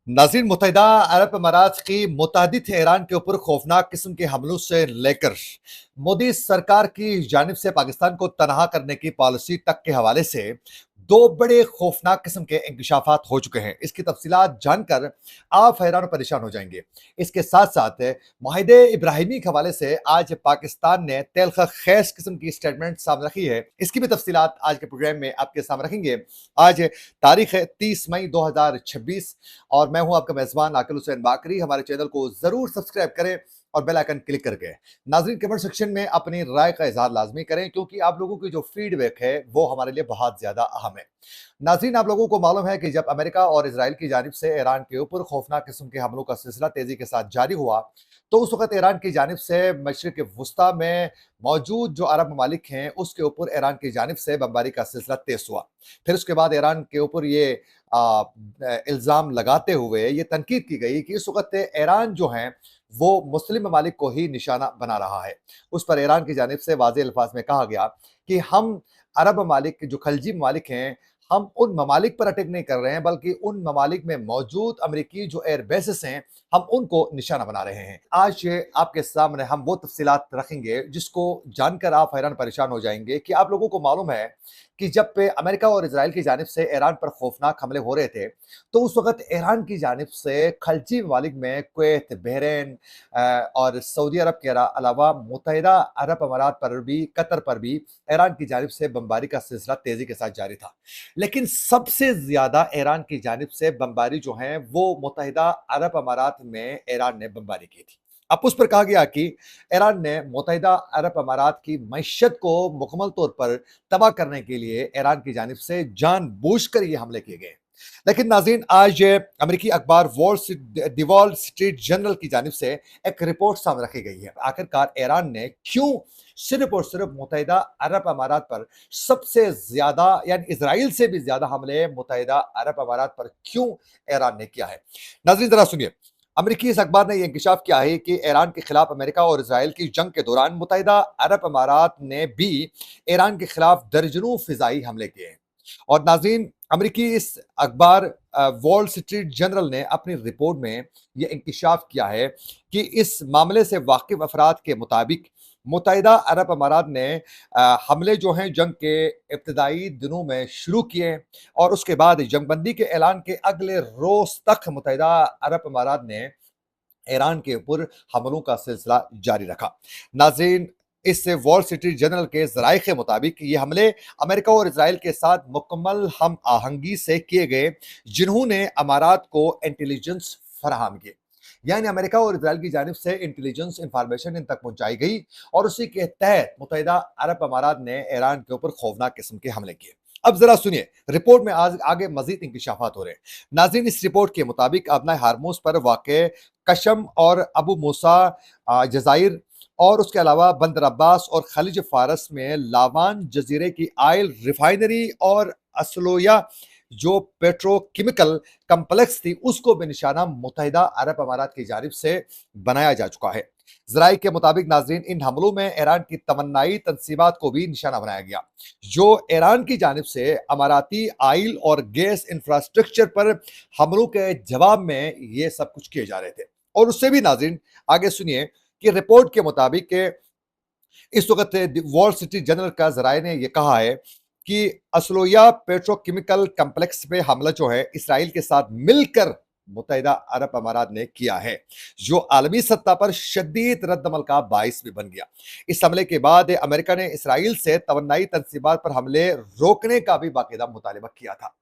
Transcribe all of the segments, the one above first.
नाज़रीन, मुत्तहिदा अरब अमारात की मुतअद्दिद ईरान के ऊपर खौफनाक किस्म के हमलों से लेकर मोदी सरकार की जानिब से पाकिस्तान को तनहा करने की पॉलिसी तक के हवाले से दो बड़े खौफनाक किस्म के इंकशाफात हो चुके हैं। इसकी तफसीलात जानकर आप हैरान और परेशान हो जाएंगे। इसके साथ साथ माहिदे इब्राहिमी के हवाले से आज पाकिस्तान ने तेलख खैस किस्म की स्टेटमेंट सामने रखी है। इसकी भी तफसीलात आज के प्रोग्राम में आपके सामने रखेंगे। आज तारीख है 30 मई 2026 और मैं हूं आपका मेजबान आकिल हुसैन बाकरी। हमारे चैनल को जरूर सब्सक्राइब करें और बेल आइकन क्लिक करके नाज़रीन कमेंट सेक्शन में अपनी राय का इजहार लाजमी करें, क्योंकि आप लोगों की जो फीडबैक है वो हमारे लिए बहुत ज्यादा अहम है। नाज़रीन, आप लोगों को मालूम है कि जब अमेरिका और इसराइल की जानिब से ईरान के ऊपर खौफनाक किस्म के हमलों का सिलसिला तेजी के साथ जारी हुआ, तो उस वक्त ईरान की जानिब से मशरिक वस्ता में मौजूद जो अरब ममालिक हैं उसके ऊपर ईरान की जानिब से बमबारी का सिलसिला तेज हुआ। फिर उसके बाद ईरान के ऊपर ये इल्ज़ाम लगाते हुए ये तनकीद की गई कि इस वक्त ईरान जो है वो मुस्लिम ममालिक को ही निशाना बना रहा है। उस पर ईरान की जानिब से वाज़ेह अल्फाज में कहा गया कि हम अरब ममालिक जो खलजी ममालिक हैं, हम उन ममालिक पर अटैक नहीं कर रहे हैं, बल्कि उन ममालिक में मौजूद अमरीकी जो एयर बेसिस हैं हम उनको निशाना बना रहे हैं। आज आपके सामने हम वो तफसीलात रखेंगे जिसको जानकर आप हैरान परेशान हो जाएंगे कि आप लोगों को मालूम है कि जब पे अमेरिका और इसराइल की जानिब से ईरान पर खौफनाक हमले हो रहे थे, तो उस वक्त ईरान की जानिब से खलजी ममालिक में कुवैत, बहरीन और सऊदी अरब के अलावा मुत्तहिदा अरब अमारात पर भी, कतर पर भी ईरान की जानिब से बमबारी का सिलसिला तेजी के साथ जारी था। लेकिन सबसे ज्यादा ईरान की जानिब से बमबारी जो है वो मुत्तहिदा अरब अमारात में ईरान ने बमबारी की थी। अब उस पर कहा गया कि ईरान ने मुत्तहिदा अरब अमारात की मईशत को मुकम्मल तौर पर तबाह करने के लिए ईरान की जानिब से जानबूझकर ये हमले किए गए। लेकिन नाज़रीन, आज अमेरिकी अखबार दी वॉल स्ट्रीट जर्नल की जानिब से एक रिपोर्ट सामने रखी गई है। आखिरकार ईरान ने क्यों सिर्फ और सिर्फ मुत्तहिदा अरब अमारात पर सबसे ज्यादा यानी इसराइल से भी ज्यादा हमले मुत्तहिदा अरब अमारात पर क्यों ईरान ने किया है? नाज़रीन, जरा सुनिए। अमेरिकी इस अखबार ने यह इंकशाफ किया है कि ईरान के खिलाफ अमेरिका और इसराइल की जंग के दौरान मुत्तहिदा अरब अमारात ने भी ईरान के खिलाफ दर्जनों फिजाई हमले किए हैं। और नाज़रीन, अमेरिकी इस अखबार वॉल स्ट्रीट जर्नल ने अपनी रिपोर्ट में यह इंकशाफ किया है कि इस मामले से वाकिफ अफराद के मुताबिक मुत्तहिदा अरब अमारात ने हमले जो हैं जंग के इब्तदाई दिनों में शुरू किए और उसके बाद जंगबंदी के ऐलान के अगले रोज तक मुत्तहिदा अरब अमारात ने ईरान के ऊपर हमलों का सिलसिला जारी रखा। नाज़रीन, इस वॉल स्ट्रीट जर्नल के ज़राए के मुताबिक ये हमले अमेरिका और इसराइल के साथ मुकम्मल हम आहंगी से किए गए, जिन्होंने अमारात को इंटेलिजेंस फराहम किए। यानी अमेरिका और इसराइल की जानिब से इंटेलिजेंस इंफॉर्मेशन इन तक पहुंचाई गई और उसी के तहत मुत्तहिदा अरब अमारात ने ईरान के ऊपर खौफनाक किस्म के हमले किए। अब जरा सुनिए, रिपोर्ट में आज आगे मजीद इंकशाफात हो रहे हैं। नाज़रीन, इस रिपोर्ट के मुताबिक अपना हारमूज पर वाक़ कशम और अबू मूसा जज़ाइर और उसके अलावा बंदर अब्बास और खलीज फारस में लावान जजीरे की आयल रिफाइनरी और असलोया जो पेट्रोकेमिकल कम्प्लेक्स थी उसको बेनिशाना मुत्तहिदा अरब अमारात की जानिब से बनाया जा चुका है। जराये के मुताबिक नाज़रीन, इन हमलों में ईरान की तमन्नाई तंसीबात को भी निशाना बनाया गया, जो ईरान की जानिब से अमाराती आयल और गैस इंफ्रास्ट्रक्चर पर हमलों के जवाब में ये सब कुछ किए जा रहे थे। और उससे भी नाज़रीन आगे सुनिए कि रिपोर्ट के मुताबिक इस वक्त वॉल स्ट्रीट जर्नल का जराये ने यह कहा है कि असलोया पेट्रोकेमिकल कम्प्लेक्स पे हमला जो है इसराइल के साथ मिलकर मुत्तहिदा अरब अमारात ने किया है, जो आलमी सत्ता पर शदीद रद्दमल का बाइस भी बन गया। इस हमले के बाद अमेरिका ने इसराइल से तवन्नाई तंसीबात पर हमले रोकने का भी बाकायदा मुतालिबा किया था।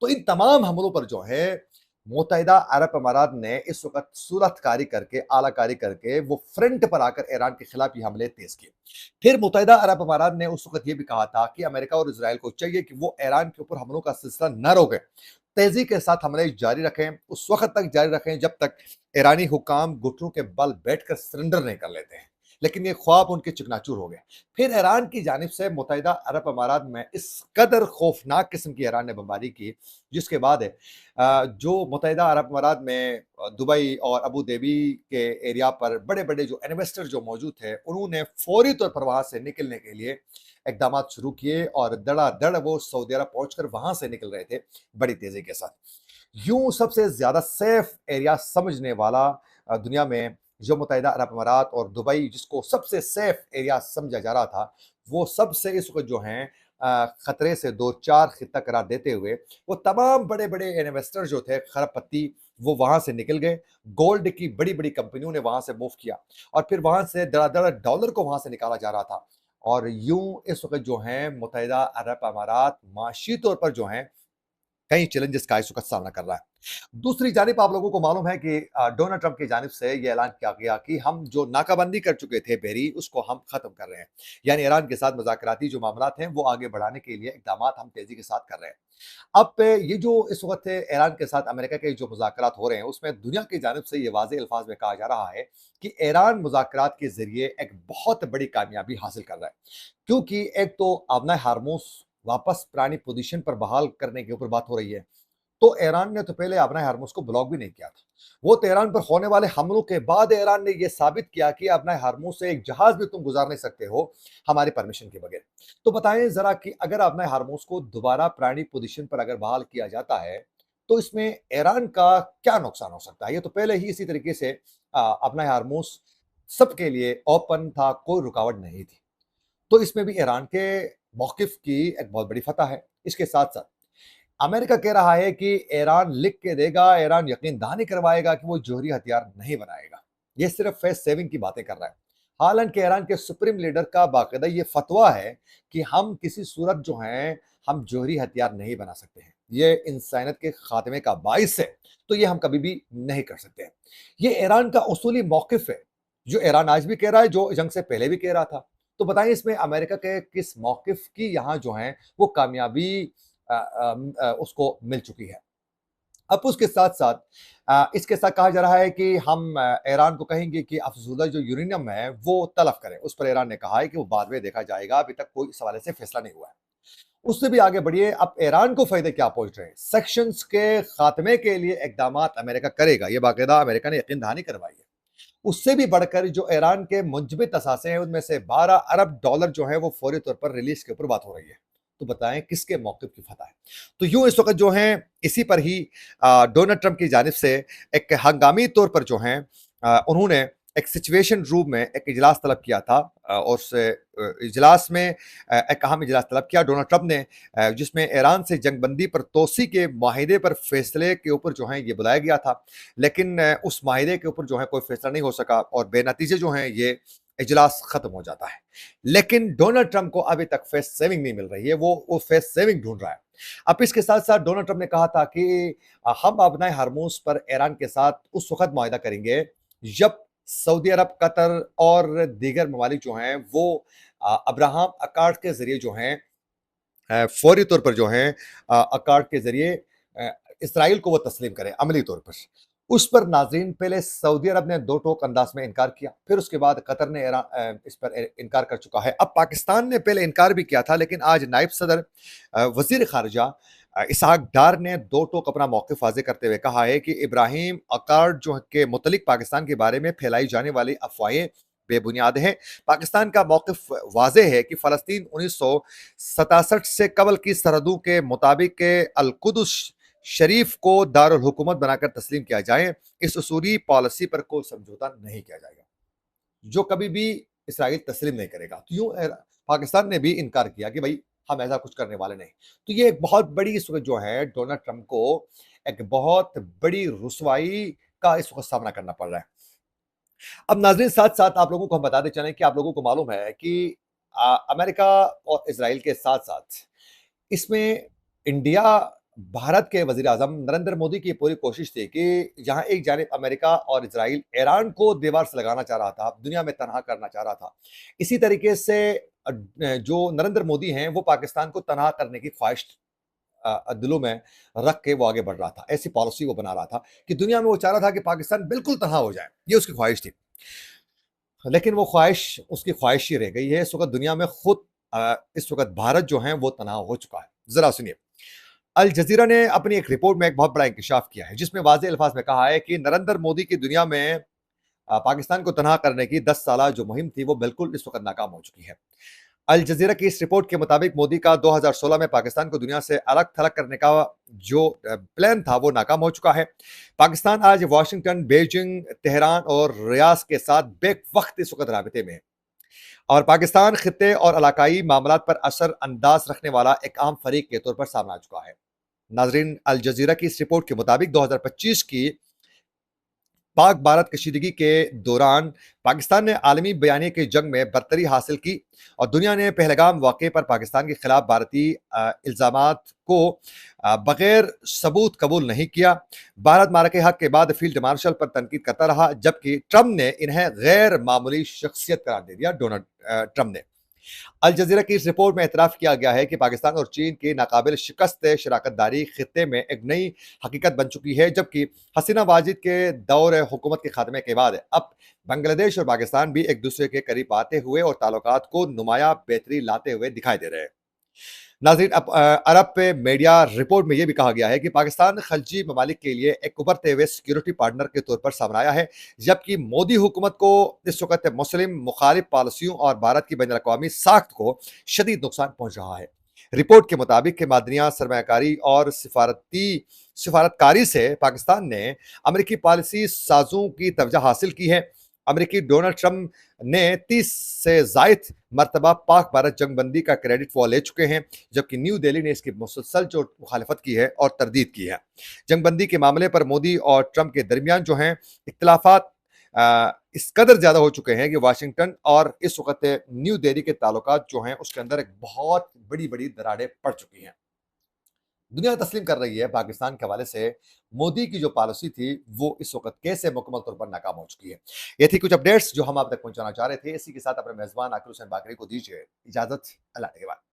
तो इन तमाम हमलों पर जो है मुत्तहिदा अरब अमारात ने इस वक्त सूरतकारी करके, आलाकारी करके वो फ्रंट पर आकर ईरान के खिलाफ ये हमले तेज किए। फिर मुत्तहिदा अरब अमारात ने उस वक्त ये भी कहा था कि अमेरिका और इसराइल को चाहिए कि वो ईरान के ऊपर हमलों का सिलसिला न रोकें, तेजी के साथ हमले जारी रखें, उस वक्त तक जारी रखें जब तक ईरानी हुकाम घुटनों के बल बैठकर सरेंडर नहीं कर लेते हैं। लेकिन ये ख्वाब उनके चकनाचूर हो गए। फिर ईरान की जानिब से मुत्तहिदा अरब अमारात में इस कदर खौफनाक किस्म की ईरान ने बमबारी की, जिसके बाद जो मुत्तहिदा अरब अमारात में दुबई और अबू धाबी के एरिया पर बड़े बड़े जो इन्वेस्टर जो मौजूद थे, उन्होंने फौरी तौर पर वहां से निकलने के लिए इकदाम शुरू किए और धड़ाधड़ वो सऊदी अरब पहुंचकर वहां से निकल रहे थे बड़ी तेजी के साथ। यूं सबसे ज्यादा सेफ एरिया समझने वाला दुनिया में जो मुत्तहिदा अरब अमारात और दुबई, जिसको सबसे सेफ एरिया समझा जा रहा था, वो सबसे इस वक्त जो हैं खतरे से दो चार खिता करार देते हुए वो तमाम बड़े बड़े इन्वेस्टर जो थे खरबपत्ती, वो वहां से निकल गए। गोल्ड की बड़ी बड़ी कंपनियों ने वहां से मूव किया और फिर वहां से धड़ाधड़ डॉलर को वहां से निकाला जा रहा था। और यूं इस वक्त जो है मुत्तहिदा अरब अमारात माशी तौर पर जो है कई चैलेंजेस का इस वक्त सामना कर रहा है। दूसरी जानिब आप लोगों को मालूम है कि डोनाल्ड ट्रंप की जानिब से ये ऐलान किया गया कि हम जो नाकाबंदी कर चुके थे बहरी, उसको हम खत्म कर रहे हैं। यानी ईरान के साथ मुज़ाकराती जो मामलात हैं वो आगे बढ़ाने के लिए इक़दामात हम तेजी के साथ कर रहे हैं। अब ये जो इस वक्त ईरान के साथ अमेरिका के जो मुज़ाकरात हो रहे हैं, उसमें दुनिया की जानिब से ये वाज़ेह अल्फाज में कहा जा रहा है कि ईरान मुज़ाकरात के ज़रिए एक बहुत बड़ी कामयाबी हासिल कर रहा है। क्योंकि एक तो आबना हार्मोस वापस पुरानी पोजीशन पर बहाल करने के ऊपर बात हो रही है। तो ईरान ने तो पहले अपना हार्मोस को ब्लॉक भी नहीं किया था। वो तेहरान पर होने वाले हमलों के बाद ईरान ने यह साबित किया कि अपना हार्मोस से एक जहाज भी तुम गुजार नहीं सकते हो हमारी परमिशन के बगैर। तो बताएं जरा कि अगर अपना हार्मोस को दोबारा पुरानी पोजीशन पर अगर बहाल किया जाता है तो इसमें ईरान का क्या नुकसान हो सकता है। ये तो पहले ही इसी तरीके से अपना हार्मोस सबके लिए ओपन था, कोई रुकावट नहीं थी। तो इसमें भी ईरान के मौकिफ की एक बहुत बड़ी फतह है। इसके साथ साथ अमेरिका कह रहा है कि ईरान लिख के देगा, ईरान यकीन दहानी करवाएगा कि वो जौहरी हथियार नहीं बनाएगा। ये सिर्फ फेस सेविंग की बातें कर रहा है। हालांकि ईरान के सुप्रीम लीडर का बाकायदा ये फतवा है कि हम किसी सूरत जो है हम जौहरी हथियार नहीं बना सकते हैं, ये इंसानियत के खात्मे का बाइस है, तो ये हम कभी भी नहीं कर सकते हैं। ये ईरान का उसूली मौकिफ है, जो ईरान आज भी कह रहा है, जो जंग से पहले भी कह रहा था। तो बताएं इसमें अमेरिका के किस मौकिफ की यहाँ जो है वो कामयाबी उसको मिल चुकी है। अब उसके साथ साथ इसके साथ कहा जा रहा है कि हम ईरान को कहेंगे कि अफजूदा जो यूरेनियम है वो तलब करें। उस पर ईरान ने कहा है कि वो बाद में देखा जाएगा, अभी तक कोई इस हवाले से फैसला नहीं हुआ है। उससे भी आगे बढ़िए, अब ईरान को फायदे क्या पहुंच रहे हैं। सेक्शंस के खात्मे के लिए इकदामात अमेरिका करेगा, ये बाकायदा अमेरिका ने यकीन दहानी करवाई है। उससे भी बढ़कर जो ईरान के मुंजमद असासे हैं उनमें से 12 अरब डॉलर जो है वो फौरी तौर पर रिलीज के ऊपर बात हो रही है। तो बताएं किसके मौके की फतह है। तो यूं इस वक्त जो है इसी पर ही डोनाल्ड ट्रंप की जानिब से एक हंगामी तौर पर जो है उन्होंने एक सिचुएशन रूम में एक इजलास तलब किया था और उस इजलास में एक अहम इजलास तलब किया डोनाल्ड ट्रंप ने, जिसमें ईरान से जंगबंदी पर तोसी के माहिदे पर फैसले के ऊपर जो है ये बुलाया गया था। लेकिन उस माहिदे के ऊपर जो है कोई फैसला नहीं हो सका और बेनतीजे जो है ये इजलास खत्म हो जाता है। लेकिन डोनाल्ड ट्रंप को अभी तक फेस सेविंग नहीं मिल रही है, वो फेस सेविंग ढूंढ रहा है। अब इसके साथ साथ डोनाल्ड ट्रंप ने कहा था कि हम अपने हार्मोस पर ईरान के साथ उस वक्त मुआहदा करेंगे जब सऊदी अरब, कतर और दीगर ममालिक जो हैं वो अब्राहम अकॉर्ड के जरिए जो हैं फौरी तौर पर जो हैं अकॉर्ड के जरिए इसराइल को वो तस्लीम करें अमली तौर पर। उस पर नाजरीन पहले सऊदी अरब ने दो टोक अंदाज में इनकार किया, फिर उसके बाद कतर ने इस पर इनकार कर चुका है। अब पाकिस्तान ने पहले इनकार भी किया था, लेकिन आज नायब सदर वजीर खारजा इसहाक डार ने दो टोक अपना मौक़िफ़ वाज़ेह करते हुए कहा है कि इब्राहिम अकॉर्ड जो के मुतलिक पाकिस्तान के बारे में फैलाई जाने वाली अफवाहें बेबुनियाद हैं। पाकिस्तान का मौक़िफ़ वाज़ेह है कि फ़लस्तीन 1967 से कबल की सरहदों के मुताबिक अल-कुद्स शरीफ को दारुल हुकूमत बनाकर तस्लीम किया जाए। इस उसूली पॉलिसी पर कोई समझौता नहीं किया जाएगा, जो कभी भी इसराइल तस्लीम नहीं करेगा। तो यूं पाकिस्तान ने भी इनकार किया कि भाई हम ऐसा कुछ करने वाले नहीं। तो ये एक बहुत बड़ी इस वक्त जो है डोनाल्ड ट्रंप को एक बहुत बड़ी रुसवाई का इस वक्त सामना करना पड़ रहा है। अब नाज़रीन साथ साथ आप लोगों को हम बताते चलें कि आप लोगों को मालूम है कि अमेरिका और इसराइल के साथ साथ इसमें इंडिया, भारत के वजीर आजम नरेंद्र मोदी की पूरी कोशिश थी कि जहां एक जानिब अमेरिका और इसराइल ईरान को दीवार से लगाना चाह रहा था, दुनिया में तनहा करना चाह रहा था, इसी तरीके से जो नरेंद्र मोदी हैं वो पाकिस्तान को तनहा करने की ख्वाहिश दिलों में रख के वो आगे बढ़ रहा था। ऐसी पॉलिसी वो बना रहा था कि दुनिया में वो चाह रहा था कि पाकिस्तान बिल्कुल तनहा हो जाए, ये उसकी ख्वाहिश थी। लेकिन वो ख्वाहिश उसकी ख्वाहिश ही रह गई है। इस वक्त दुनिया में खुद इस वक्त भारत जो है वो तनाव हो चुका है। जरा सुनिए, अल जजीरा ने अपनी एक रिपोर्ट में एक बहुत बड़ा इंकशाफ किया है, जिसमें वाज़ेह अल्फाज में कहा है कि नरेंद्र मोदी की दुनिया में पाकिस्तान को तनहा करने की 10 साल जो मुहिम थी वो बिल्कुल इस वक्त नाकाम हो चुकी है। अल जज़ीरा की इस रिपोर्ट के मुताबिक मोदी का 2016 में पाकिस्तान को दुनिया से अलग-थलग करने का जो प्लान था वो नाकाम हो चुका है। पाकिस्तान आज वाशिंगटन, बीजिंग, तेहरान और रियाद के साथ बेवक़्त इस वक़्त राबिते में है और पाकिस्तान खित्ते और इलाकाई मामलात पर असर अंदाज रखने वाला एक अहम फ़रीक के तौर पर सामने आ चुका है। नाज़रीन, अल जज़ीरा की इस रिपोर्ट के मुताबिक 2025 की पाक भारत कशीदगी के दौरान पाकिस्तान ने आलमी बयानी की जंग में बरतरी हासिल की और दुनिया ने पहलगाम वाक़े पर पाकिस्तान के खिलाफ भारतीय इल्ज़ामात को बगैर सबूत कबूल नहीं किया। भारत मारके हक के बाद फील्ड मार्शल पर तनकीद करता रहा, जबकि ट्रंप ने इन्हें गैर मामूली शख्सियत करार दे दिया। डोनाल्ड ट्रंप ने अल जज़ीरा की इस रिपोर्ट में एतराफ़ किया गया है कि पाकिस्तान और चीन की नाकाबिल शिकस्त शराकतदारी खित्ते में एक नई हकीकत बन चुकी है, जबकि हसीना वाजिद के दौर हुकूमत के खात्मे के बाद अब बांग्लादेश और पाकिस्तान भी एक दूसरे के करीब आते हुए और ताल्लुकात को नुमाया बेहतरी लाते हुए दिखाई दे रहे हैं। नाज़रीन, अब अरब पे मीडिया रिपोर्ट में यह भी कहा गया है कि पाकिस्तान खलजी ममालिक के लिए एक उभरते हुए सिक्योरिटी पार्टनर के तौर पर सामने आया है, जबकि मोदी हुकूमत को इस वक्त मुस्लिम मुखालिफ पॉलिसियों और भारत की बैनुल-अक़वामी साख्त को शदीद नुकसान पहुंच रहा है। रिपोर्ट के मुताबिक कि मादनियात, सरमायाकारी और सिफारतकारी से पाकिस्तान ने अमरीकी पॉलिसी साजों की तवज्जो हासिल की है। अमरीकी डोनाल्ड ट्रंप ने 30 से ज़ायद मरतबा पाक भारत जंगबंदी का क्रेडिट वो ले चुके हैं, जबकि न्यू दिल्ली ने इसकी मुसलसल जो मुखालफत की है और तरदीद की है। जंगबंदी के मामले पर मोदी और ट्रंप के दरमियान जो हैं इख्तिलाफात इस कदर ज़्यादा हो चुके हैं कि वाशिंगटन और इस वक्त न्यू दिल्ली के ताल्लुकात जो हैं उसके अंदर एक बहुत बड़ी-बड़ी दरारें पड़ चुकी हैं। दुनिया तस्लीम कर रही है पाकिस्तान के हवाले से मोदी की जो पॉलिसी थी वो इस वक्त कैसे मुकम्मल तौर पर नाकाम हो चुकी है। ये थी कुछ अपडेट्स जो हम आप तक पहुंचाना चाह रहे थे। इसी के साथ अपने मेजबान आकिर हुसैन बाकरी को दीजिए इजाजत। अल्लाह के बाद।